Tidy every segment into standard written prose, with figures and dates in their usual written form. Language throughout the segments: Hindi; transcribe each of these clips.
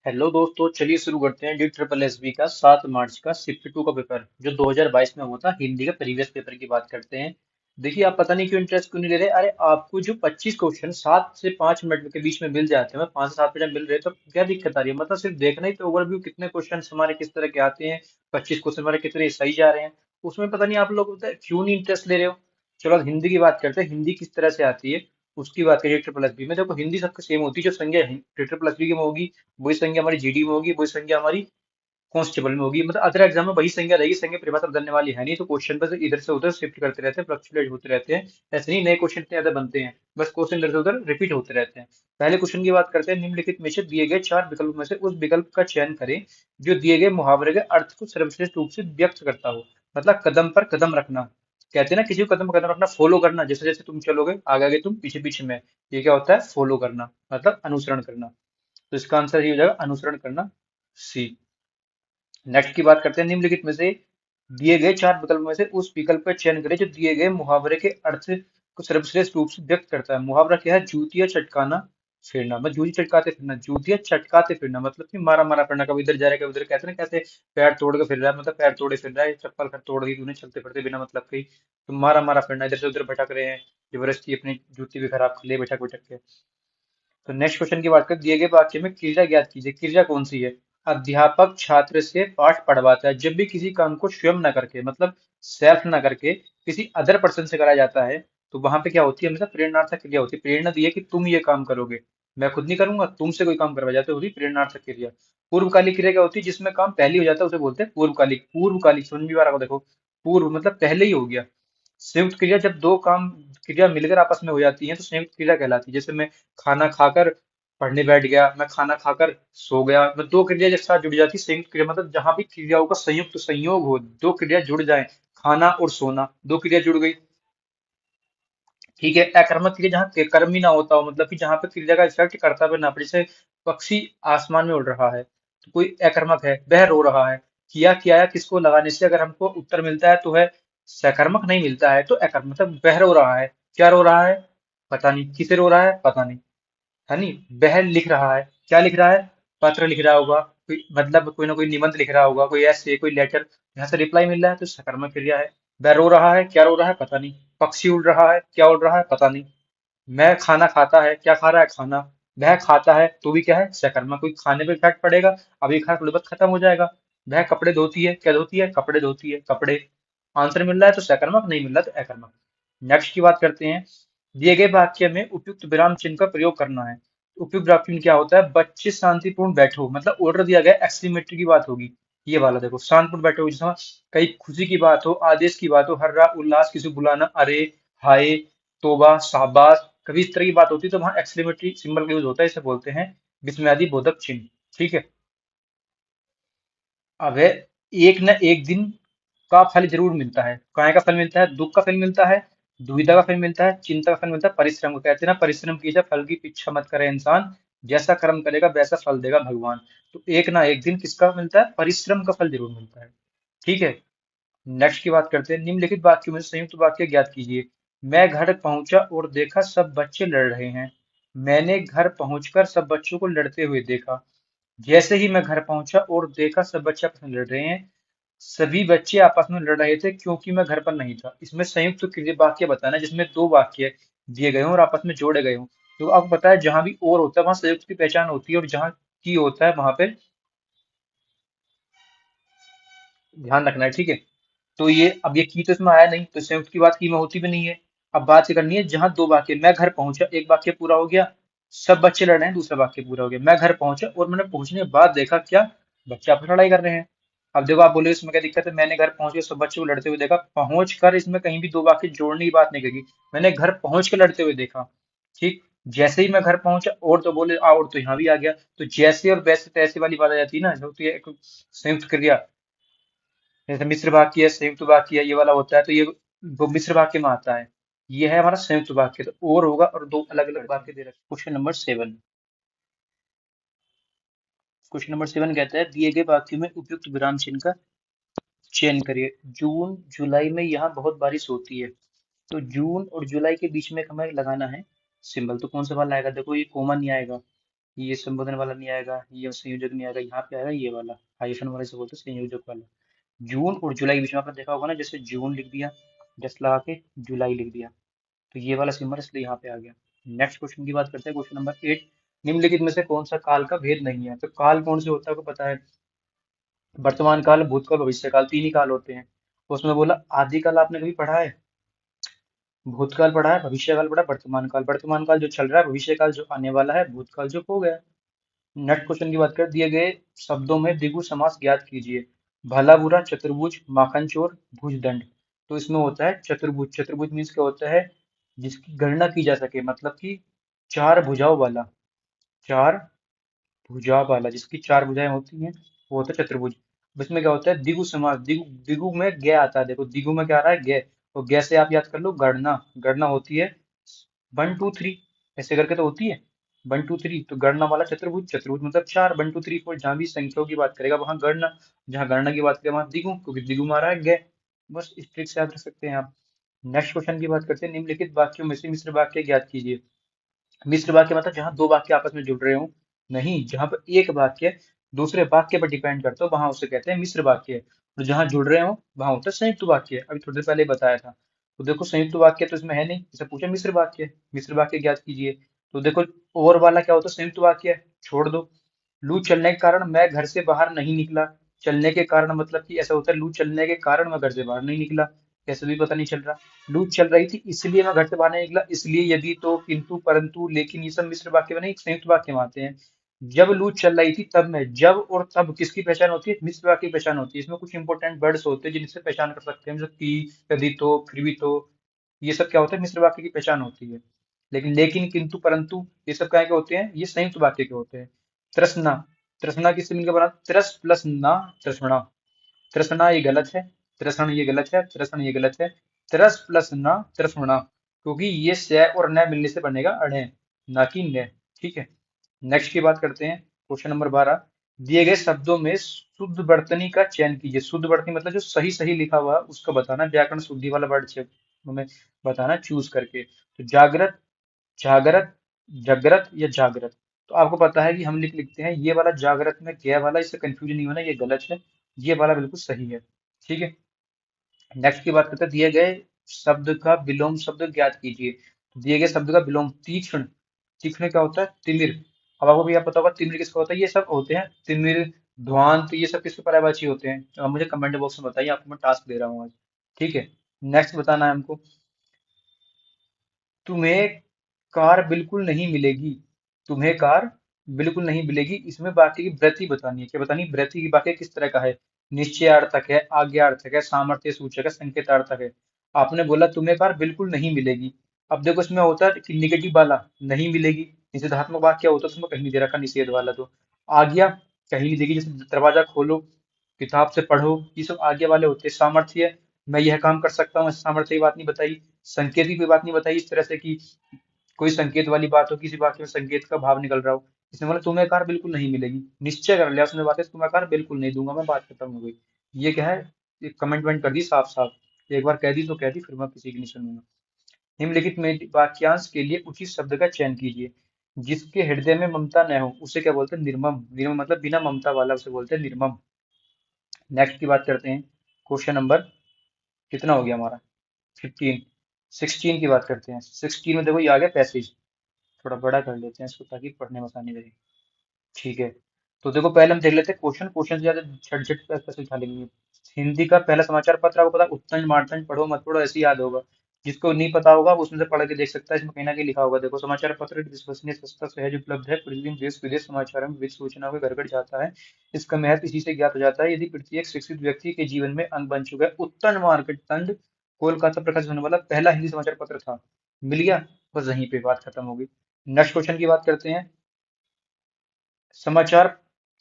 हेलो दोस्तों, चलिए शुरू करते हैं डी ट्रिपल एस बी का 7 मार्च का शिफ्ट 2 का पेपर जो 2022 में हुआ था। हिंदी का प्रीवियस पेपर की बात करते हैं। देखिए, आप पता नहीं क्यों इंटरेस्ट क्यों नहीं ले रहे। अरे आपको जो 25 क्वेश्चन 7 से 5 मिनट के बीच में मिल जाते हैं, 5 से 7 मिनट मिल रहे हैं, तो क्या दिक्कत आ रही है? मतलब सिर्फ देखना ही तो ओवरव्यू कितने क्वेश्चन हमारे किस तरह के आते हैं, 25 क्वेश्चन हमारे कितने सही जा रहे हैं, उसमें पता नहीं आप लोग क्यों नहीं इंटरेस्ट ले रहे हो। चलो आज हिंदी की बात करते हैं, हिंदी किस तरह से आती है उसकी बात करिए। ट्रिपल एस बी में देखो, हिंदी सबके सेम होती है। जो संज्ञा ट्रिपल एस बी की में होगी वही संज्ञा हमारी जीडी में होगी, वही संज्ञा हमारी कांस्टेबल में होगी। मतलब अदर एग्जाम में वही संज्ञा रहेगी, संज्ञा परिभाषा बदलने वाली है नहीं। तो क्वेश्चन बस इधर से उधर शिफ्ट करते रहते हैं, फ्लक्चुएट होते रहते हैं। ऐसे नहीं नए क्वेश्चन इतने ज्यादा बनते हैं, बस क्वेश्चन इधर से उधर रिपीट होते रहते हैं। पहले क्वेश्चन की बात करते हैं। निम्नलिखित में से दिए गए 4 विकल्पों में से उस विकल्प का चयन करें जो दिए गए मुहावरे के अर्थ को सर्वश्रेष्ठ रूप से व्यक्त करता हो। मतलब कदम पर कदम रखना, कहते हैं ना किसी को कदम पर कदम रखना, फॉलो करना। जैसे जैसे तुम चलोगे आगे आगे तुम पीछे पीछे में, ये क्या होता है? फॉलो करना, मतलब अनुसरण करना। तो इसका आंसर ये हो जाएगा अनुसरण करना, सी। नेक्स्ट की बात करते हैं। निम्नलिखित में से दिए गए 4 विकल्पों में से उस विकल्प का चयन करें जो दिए गए मुहावरे के अर्थ को सर्वश्रेष्ठ रूप से व्यक्त करता है। मुहावरा क्या है? जूतिया चटकाना फिरना। मतलब जूती चटकाते फिरना, जूतिया चटकाते फिरना मतलब कि मारा मारा फिरना, कभी इधर जा रहा है कभी उधर। कहते हैं ना कैसे पैर तोड़ के फिर रहा है, मतलब पैर तोड़े फिर रहा है, चप्पल तोड़ दी तूने चलते फिरते बिना मतलब के ही। तो मारा मारा फिरना, इधर से उधर भटक रहे हैं, जबरदस्ती अपनी जूती भी खराब कर ले भटक भटक के। तो नेक्स्ट क्वेश्चन की बात करें। दिए गए वाक्य में क्रिया ज्ञात कीजिए। क्रिया कौन सी है? अध्यापक छात्र से पाठ पढ़वाता है। जब भी किसी काम को स्वयं ना करके, मतलब सेल्फ ना करके किसी अदर पर्सन से कराया जाता है, तो वहां पे क्या होती है? हमेशा प्रेरणार्थक क्रिया होती है। प्रेरणा दी है कि तुम ये काम करोगे, मैं खुद नहीं करूंगा, तुमसे कोई काम करवाया जाता है, होती प्रेरणार्थक क्रिया। पूर्वकालिक क्रिया क्या होती है? जिसमें काम पहले हो जाता है उसे बोलते हैं पूर्वकालिक। पूर्वकालिक समझ में आ रहा होगा, देखो पूर्व मतलब पहले ही हो गया। संयुक्त क्रिया जब दो काम क्रिया मिलकर आपस में हो जाती है तो संयुक्त क्रिया कहलाती है। जैसे मैं खाना खाकर पढ़ने बैठ गया, मैं खाना खाकर सो गया। मैं दो क्रिया एक साथ जुड़ जाती है संयुक्त क्रिया। मतलब जहां भी क्रियाओं का संयुक्त संयोग हो, दो क्रिया जुड़ जाए, खाना और सोना दो क्रिया जुड़ गई, ठीक है। अकर्मक क्रिया जहाँ कर्म ही ना होता हो, मतलब कि जहां पे क्रिया का इफेक्ट कर्तव्य ना पड़े। जैसे पक्षी आसमान में उड़ रहा है तो कोई अकर्मक है, वह रो रहा है। किया या किसको लगाने से अगर हमको उत्तर मिलता है तो है सकर्मक, नहीं मिलता है तो अकर्मक। मतलब वह रो रहा है, क्या रो रहा है पता नहीं, किसे रो रहा है पता नहीं, है नी। वह लिख रहा है, क्या लिख रहा है? पत्र लिख रहा होगा, कोई मतलब कोई ना कोई निबंध लिख रहा होगा, कोई ऐसे कोई लेटर, यहाँ से रिप्लाई मिल रहा है तो सकर्मक क्रिया है। वह रो रहा है, क्या रो रहा है पता नहीं। पक्षी उड़ रहा है, क्या उड़ रहा है पता नहीं। मैं खाना खाता है, क्या खा रहा है? खाना। वह खाता है तो भी क्या है? सकर्मक। कोई खाने पे इफेक्ट पड़ेगा, अभी खा थोड़ी बहुत खत्म हो जाएगा। वह कपड़े धोती है, क्या धोती है? कपड़े धोती है, कपड़े। आंसर मिल रहा है तो सकर्मक, नहीं मिल रहा तो अकर्मक। नेक्स्ट की बात करते हैं। दिए गए वाक्य में उपयुक्त विराम चिन्ह का प्रयोग करना है। उपयुक्त वाक्य में क्या होता है? बच्चे शांतिपूर्ण बैठो, मतलब ऑर्डर दिया गया एक्सक्लेमेटरी की बात होगी। ये वाला देखो, शांतिपूर्ण बैठो जिसमें कहीं खुशी की बात हो, आदेश की बात हो, हर्रा उल्लास, किसी को बुलाना, अरे, हाय, तोबा, शाबाश, कभी इस तरह की बात होती है तो वहां एक्सक्लेमेटरी सिंबल का यूज होता है। इसे बोलते हैं विस्मयादि बोधक चिन्ह, ठीक है। अब है, एक न एक दिन का फल जरूर मिलता है। काय का फल मिलता है? दुख का फल मिलता है, दुविधा का फल मिलता है, चिंता का फल मिलता है, परिश्रम को कहते हैं ना, परिश्रम कीजिए फल की इच्छा मत करे इंसान, जैसा कर्म करेगा वैसा फल देगा भगवान। तो एक ना एक दिन किसका मिलता है? परिश्रम का फल जरूर मिलता है, ठीक है। नेक्स्ट की बात करते हैं। निम्नलिखित वाक्यों में से संयुक्त वाक्य ज्ञात कीजिए। मैं घर पहुंचा और देखा सब बच्चे लड़ रहे हैं। मैंने घर पहुंचकर सब बच्चों को लड़ते हुए देखा। जैसे ही मैं घर पहुंचा और देखा सब बच्चे आपस में लड़ रहे हैं। सभी बच्चे आपस में लड़ रहे थे क्योंकि मैं घर पर नहीं था। इसमें संयुक्त क्रिया वाक्य बताना है जिसमें दो वाक्य दिए गए हों और आपस में जोड़े गए हों। तो आपको पता है जहां भी और होता है वहां संयुक्त की पहचान होती है, और जहां की होता है वहां पे ध्यान रखना है, ठीक है। तो ये अब ये की तो इसमें आया नहीं, तो संयुक्त की बात की में होती भी नहीं है। अब बात ये करनी है जहां दो वाक्य, मैं घर पहुंचा एक वाक्य पूरा हो गया, सब बच्चे लड़ रहे हैं दूसरा वाक्य पूरा हो गया। मैं घर पहुंचा और मैंने पहुंचने के बाद देखा, क्या? बच्चे आपस में लड़ाई कर रहे हैं। अब देखो आप बोले इसमें क्या दिक्कत है? मैंने घर पहुंच के सब बच्चों को लड़ते हुए देखा, पहुंच कर इसमें कहीं भी दो वाक्य जोड़ने की बात नहीं करी। मैंने घर पहुंच के लड़ते हुए देखा, ठीक। जैसे ही मैं घर पहुंचा और तो बोले आ, और तो यहाँ भी आ गया। तो जैसे और वैसे तैसे वाली बात आ जाती है ना, जो तो ये एक संयुक्त क्रिया। जैसे मिश्र वाक्य है, संयुक्त वाक्य है, ये वाला होता है तो ये वो मिश्र वाक्य में आता है। ये है हमारा संयुक्त वाक्य। तो और होगा और दो अलग अलग वाक्य दे रखे। Question number 7। क्वेश्चन नंबर 7 कहता है दिए गए वाक्यों में उपयुक्त विराम चिन्ह का चयन करिए। जून जुलाई में यहाँ बहुत बारिश होती है। तो जून और जुलाई के बीच में हमें लगाना है सिंबल। तो कौन सा वाला आएगा? देखो ये कॉमन नहीं आएगा, ये संबोधन वाला नहीं आएगा, ये संयोजक नहीं आएगा, यहाँ पे आएगा ये वाला हाइफन वाला से बोलते हैं संयोजक वाला। जून और जुलाई बीच में आपने देखा होगा ना, जैसे जून लिख दिया जस्ट लगा के, जुलाई लिख दिया, तो ये वाला सिंबल इसलिए यहाँ पे आ गया। नेक्स्ट क्वेश्चन की बात करते हैं, क्वेश्चन नंबर 8। निम्नलिखित में से कौन सा काल का भेद नहीं है? तो काल कौन से होता है, आपको पता है, वर्तमान काल, भूतकाल, भविष्य काल, तीन ही काल होते हैं। तो उसमें बोला आदि काल आपने कभी पढ़ा है? भूतकाल पढ़ा है, भविष्य काल पढ़ा है, वर्तमान काल जो चल रहा है, भविष्य काल जो आने वाला है, भूतकाल जो हो गया। नेक्स्ट क्वेश्चन की बात करें, दिए गए शब्दों में द्विगु समास ज्ञात कीजिए। भला बुरा, चतुर्भुज, माखन चोर, भुजदंड। तो इसमें होता है चतुर्भुज। चतुर्भुज मीन्स क्या होता है? जिसकी गणना की जा सके, मतलब कि चार भुजाओं वाला, चार भुजा वाला, जिसकी चार भुजाएं होती हैं, वो होता है चतुर्भुज। अब इसमें क्या होता है? द्विगु समास। द्विगु, द्विगु में ग आता है, देखो द्विगु में क्या आ रहा है? ग। तो ग से आप याद कर लो गणना। गणना होती है 1 2 3, ऐसे करके तो होती है 1 2 3। तो गणना वाला चतुर्भुज, चतुर्भुज मतलब चार, 1 2 3 4, जहां भी संख्याओं की बात करेगा वहां गणना, जहां गणना की बात करेगा वहां द्विगु, क्योंकि द्विगु में आ रहा है ग। बस इस ट्रिक से याद रख सकते हैं आप। नेक्स्ट क्वेश्चन की बात करते हैं, निम्नलिखित वाक्यों में से मिश्र वाक्य ज्ञात कीजिए। मिश्र वाक्य मतलब जहां दो वाक्य आपस में जुड़ रहे हो, नहीं, जहां पर एक वाक्य दूसरे वाक्य पर डिपेंड करता हो वहां उसे कहते हैं मिश्र वाक्य। और जहां जुड़ रहे हो वहां होता है संयुक्त वाक्य। अभी थोड़ी देर पहले ही बताया था। तो देखो संयुक्त वाक्य तो इसमें है नहीं, इसे पूछे मिश्र वाक्य, मिश्र वाक्य ज्ञात कीजिए। तो देखो और वाला क्या होता है? संयुक्त वाक्य, छोड़ दो। लू चलने के कारण मैं घर से बाहर नहीं निकला। चलने के कारण मतलब कि ऐसा होता है, लू चलने के कारण मैं घर से बाहर नहीं निकला, कैसे भी पता नहीं चल रहा। लू चल रही थी इसलिए मैं घर से बाहर नहीं निकला, इसलिए, यदि, तो, किंतु, परंतु, लेकिन, ये सब मिश्र वाक्य में नहीं, एक संयुक्त वाक्य में आते हैं। जब लू चल रही थी तब मैं, जब और तब किसकी पहचान होती है? मिश्र वाक्य की पहचान होती है। इसमें कुछ इंपॉर्टेंट वर्ड्स होते हैं जिनसे पहचान कर सकते हैं, जैसे कि, यदि, तो, फिर भी, तो, ये सब क्या होता है? मिश्र वाक्य की पहचान होती है। लेकिन, किंतु, परंतु, ये सब क्या के होते हैं? ये संयुक्त वाक्य के होते हैं। तृष्णा, तृष्णा किससे मिलकर बना? त्रस प्लस ना, तृष्णा। तृष्णा ये गलत है, तृष्ण ये गलत है, तृष्ण ये गलत है। तरस प्लस न तृष्णा, क्योंकि ये स और न मिलने से बनेगा अणे, ना कि न। ठीक है। नेक्स्ट की बात करते हैं, क्वेश्चन नंबर 12। दिए गए शब्दों में शुद्ध वर्तनी का चयन कीजिए। शुद्ध वर्तनी मतलब जो सही सही लिखा हुआ है उसका बताना, व्याकरण शुद्धि वाला वर्ड हमें बताना चूज करके। तो जागृत, जागृत, जागृत या जागृत। तो आपको पता है कि हम लिखते हैं ये वाला जागृत में गया वाला, इससे कंफ्यूजन नहीं होना, ये गलत है, ये वाला बिल्कुल सही है। ठीक है। नेक्स्ट की बात करते हैं, दिए गए शब्द का विलोम शब्द ज्ञात कीजिए। तो दिए गए शब्द का विलोम, तीक्ष्ण। तीक्ष्ण क्या होता है? तिमिर। अब आपको भी पता होगा तिमिर किसका होता है? ये सब होते हैं तिमिर, ध्वांत, ये सब किसके पर्यायवाची होते हैं? तो आप मुझे कमेंट बॉक्स में बताइए, आपको मैं टास्क दे रहा हूँ आज। ठीक है। नेक्स्ट बताना है हमको, तुम्हें कार बिल्कुल नहीं मिलेगी। तुम्हें कार बिल्कुल नहीं मिलेगी, इसमें वाक्य की वृत्ति बतानी है। क्या बतानी? वृत्ति की वाक्य किस तरह का है? निश्चयार्थक है, आज्ञार्थक है, सामर्थ्य सूचक है, संकेतार्थक है। आपने बोला तुम्हें कार बिल्कुल नहीं मिलेगी। अब देखो इसमें होता है कि निगेटिव वाला, नहीं मिलेगी, निषेधात्मक वाक्य होता है, उसमें कहीं नहीं दे रखा निषेध वाला। तो आज्ञा कहीं नहीं देगी, जैसे दरवाजा खोलो, किताब से पढ़ो, ये सब आज्ञा वाले होते हैं। सामर्थ्य, मैं यह काम कर सकता हूँ, सामर्थ्य की बात नहीं बताई। संकेत की कोई बात नहीं बताई इस तरह से कि कोई संकेत वाली बात हो, किसी वाक्य में संकेत का भाव निकल रहा हो। इसने बोला तुम्हें कार बिल्कुल नहीं मिलेगी, निश्चय कर लिया उसने, बात है तुम्हें कार बिल्कुल नहीं दूंगा मैं, बात खत्म हो गई। ये क्या है? एक कमिटमेंट कर दी साफ साफ, एक बार कह दी तो कह दी, फिर मैं किसी की नहीं सुनूंगा। निम्नलिखित में वाक्यांश के लिए उचित शब्द का चयन कीजिए। जिसके हृदय में ममता न हो उसे क्या बोलते हैं? निर्मम। निर्मम मतलब बिना ममता वाला, उसे बोलते हैं निर्मम। नेक्स्ट की बात करते हैं, क्वेश्चन नंबर कितना हो गया हमारा? 15। 16 की बात करते हैं। 16 में देखो ये आ गया पैसेज, थोड़ा बड़ा कर लेते हैं इसको ताकि पढ़ने में आसानी रहे। ठीक है। तो देखो पहले हम देख लेते हैं क्वेश्चन, क्वेश्चन से ज्यादा झट झट पैसे उठा लेंगे। हिंदी का पहला समाचार पत्र आपको पता है, उत्तंड मार्तंड, पढ़ो मत पढ़ो ऐसे ही याद होगा। जिसको नहीं पता होगा वो उसमें से पढ़ के देख सकता है, इसमें कहीं ना कहीं लिखा होगा। देखो समाचार पत्र एक विश्वसनीय, सस्ता, सहज उपलब्ध है, प्रतिदिन देश विदेश समाचार में विविध सूचनाओं के घर घर जाता है। इसका महत्व इसी से ज्ञात हो जाता है, यदि प्रत्येक शिक्षित व्यक्ति के जीवन में अंग बन चुका है। उत्तंड मार्तंड कोलकाता प्रकाशित होने वाला पहला हिंदी समाचार पत्र था। मिल गया, बस यहीं पे बात खत्म हो गई। नेक्स्ट क्वेश्चन की बात करते हैं, समाचार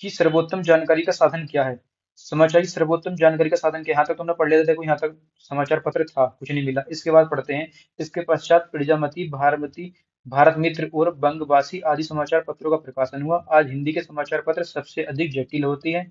की सर्वोत्तम जानकारी का साधन क्या है? समाचार की सर्वोत्तम जानकारी का साधन क्या है? यहाँ तक तुमने पढ़ लिया था, देखो यहाँ तक समाचार पत्र था, कुछ नहीं मिला। इसके बाद पढ़ते हैं, इसके पश्चात प्रजामती, भारमती, भारत मित्र और बंगवासी आदि समाचार पत्रों का प्रकाशन हुआ। आज हिंदी के समाचार पत्र सबसे अधिक जटिल होती है।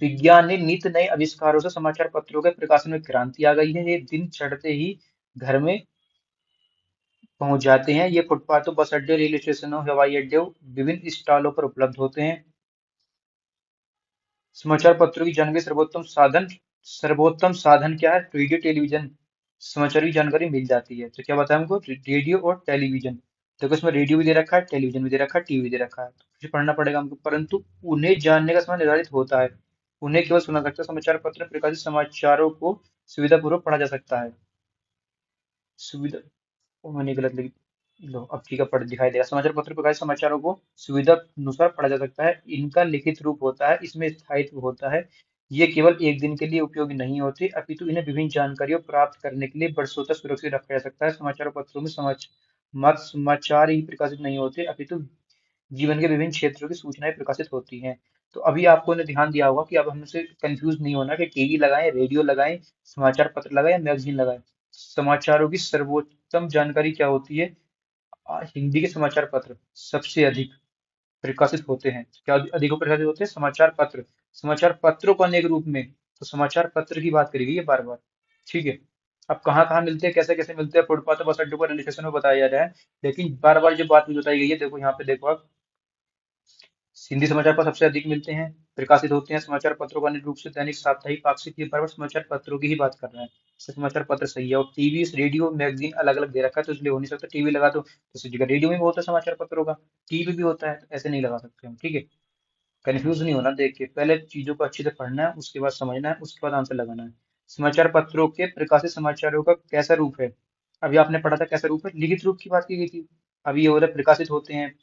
विज्ञान ने नित नए आविष्कारों से समाचार पत्रों के प्रकाशन में क्रांति आ गई है। ये दिन चढ़ते ही घर में पहुंच जाते हैं। ये फुटपाथों, बस अड्डे, रेलवे स्टेशनों, हवाई अड्डों, विभिन्न स्टॉलों पर उपलब्ध होते हैं। समाचार पत्रों की जानकारी सर्वोत्तम साधन क्या है? Radio television. समाचार की जानकारी मिल जाती है, तो क्या बताया हमको? रेडियो और टेलीविजन। देखो इसमें रेडियो भी दे रखा है, टेलीविजन भी दे रखा है, टीवी भी दे रखा है, तो कुछ पढ़ना पड़ेगा हमको, परंतु उन्हें जानने का समय निर्धारित होता है। उन्हें केवल सुना सकता है। समाचार पत्र प्रकाशित समाचारों को सुविधापूर्वक पढ़ा जा सकता है। सुविधा, ओ, मैंने गलत लिखी। लो अब ठीक है, पढ़ दिखाई देगा। समाचार पत्र प्रकाशित समाचारों को सुविधा अनुसार पढ़ा जा सकता है। इनका लिखित रूप होता है, इसमें स्थायित्व होता है। ये केवल एक दिन के लिए उपयोगी नहीं होते, अपितु इन्हें विभिन्न जानकारियों प्राप्त करने के लिए वर्षों तक सुरक्षित रखा जा सकता है। समाचार पत्रों में मात्र समाचार ही प्रकाशित नहीं होते, अपितु जीवन के विभिन्न क्षेत्रों की सूचनाएं प्रकाशित होती हैं। तो अभी आपको ने ध्यान दिया होगा कि अब हमसे कंफ्यूज नहीं होना कि टीवी लगाएं, रेडियो लगाएं, समाचार पत्र लगाएं या मैगजीन लगाएं। समाचारों की सर्वोत्तम जानकारी क्या होती है? हिंदी के समाचार पत्र सबसे अधिक प्रकाशित होते हैं। क्या अधिक प्रकाशित होते हैं? समाचार पत्र। समाचार पत्रों को अनेक रूप में, तो समाचार पत्र की बात करी गई है बार बार। ठीक है। अब कहाँ कहाँ मिलते हैं, कैसे कैसे मिलते हैं? फुटपाथ, बस अड्डों पर, रेलवे स्टेशन में बताया जा रहा है, लेकिन बार बार जो बात मुझे बताई गई है, देखो यहाँ पे देखो आप, हिंदी समाचार पत्र सबसे अधिक मिलते हैं, प्रकाशित होते हैं। समाचार पत्रों का नियमित रूप से दैनिक, साप्ताहिक, पाक्षिक, ये बार समाचार पत्रों की ही बात कर रहे हैं। इससे समाचार पत्र सही है। और टीवी, रेडियो, मैगजीन अलग अलग दे रखा है, तो इसलिए हो नहीं सकता। टीवी लगा दो तो उसी जगह रेडियो में भी होता है समाचार पत्रों का, टीवी भी होता है, तो ऐसे नहीं लगा सकते हम। ठीक है। कंफ्यूज नहीं होना, देख के पहले चीजों को अच्छे से पढ़ना है, उसके बाद समझना है, उसके बाद आंसर लगाना है। समाचार पत्रों के प्रकाशित समाचारों का कैसा रूप है? अभी आपने पढ़ा था कैसा रूप है, लिखित रूप की बात की गई थी। अभी ये हो रहा है प्रकाशित होते हैं,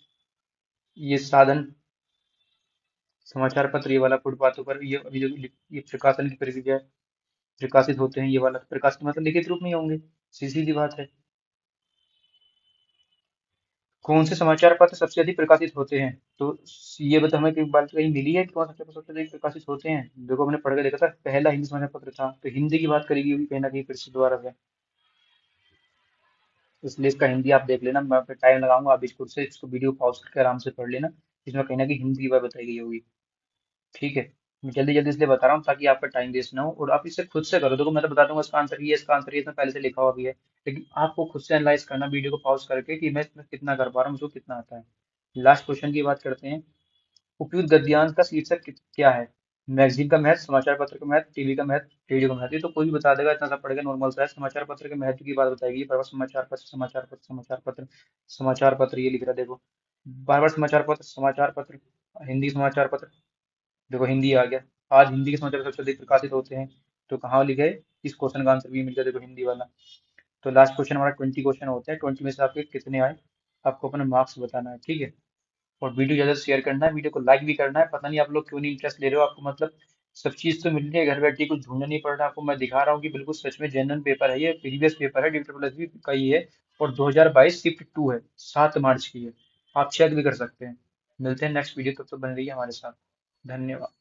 ये साधन, समाचार पत्र ये वाला। फुटपाथों पर ये अभी जो ये प्रकाशन की प्रक्रिया है, प्रकाशित होते हैं, ये वाला प्रकाशित मतलब लिखित रूप में ही होंगे, सीधी सीधी बात है। कौन से समाचार पत्र सबसे अधिक प्रकाशित होते हैं? तो ये बता, हमें कहीं बात कहीं मिली है कि कौन सा सबसे अधिक प्रकाशित होते हैं? देखो हमने पढ़ के देखा था, पहला हिंदी समाचार पत्र था, तो हिंदी की बात करेगी होगी कहीं ना कहीं फिर से दोबारा से। इसलिए इसका हिंदी आप देख लेना, मैं टाइम लगाऊंगा, आप इसको से इसको वीडियो पॉज करके आराम से पढ़ लेना। इसमें कहीं ना कहीं हिंदी की बात बताई गई होगी। ठीक है। मैं जल्दी जल्दी इसलिए बता रहा हूँ ताकि आपका टाइम वेस्ट ना हो, और आप इसे खुद से करो। देखो मैं तो बता दूंगा इसका आंसर ये है, इसका आंसर ये, इसमें पहले से लिखा हुआ भी है, लेकिन आपको खुद से एनालाइज करना वीडियो को पॉज करके कि मैं इसमें कितना कर पा रहा हूँ, मुझको कितना आता है। लास्ट क्वेश्चन की बात करते हैं। उपयुक्त गद्यांश का शीर्षक क्या है? मैगजीन का महत्व, समाचार पत्र का महत्व, टीवी का महत्व, रेडियो का महत्व। ये तो कोई भी बता देगा, इतना सा पड़ेगा, नॉर्मल सा है। समाचार पत्र के महत्व की बात बताएगी, बार बार समाचार पत्र, समाचार पत्र, समाचार पत्र, समाचार पत्र, ये लिख रहा है देखो, बार बार समाचार पत्र, समाचार पत्र, हिंदी समाचार पत्र। देखो हिंदी आ गया। आज हिंदी के समाचार सबसे अधिक प्रकाशित होते हैं, तो कहाँ लिखे? इस क्वेश्चन का आंसर भी मिल गया, देखो हिंदी वाला। तो लास्ट क्वेश्चन हमारा 20 क्वेश्चन होते हैं, 20 में से आपके कितने आए, आपको अपने मार्क्स बताना है। ठीक है। और वीडियो ज़्यादा शेयर करना है, वीडियो को लाइक भी करना है। पता नहीं आप लोग क्यों नहीं इंटरेस्ट ले रहे हो, आपको मतलब सब चीज़ तो मिल रही है, घर बैठे कुछ ढूंढना नहीं पड़ रहा आपको। मैं दिखा रहा हूँ कि बिल्कुल सच में जेन्युइन पेपर है, ये प्रीवियस पेपर है, DSSB का ही है, और 2022 शिफ्ट 2 है, 7 मार्च की है। आप चेक भी कर सकते हैं। मिलते हैं नेक्स्ट वीडियो, तब तो बन रही है हमारे साथ। धन्यवाद।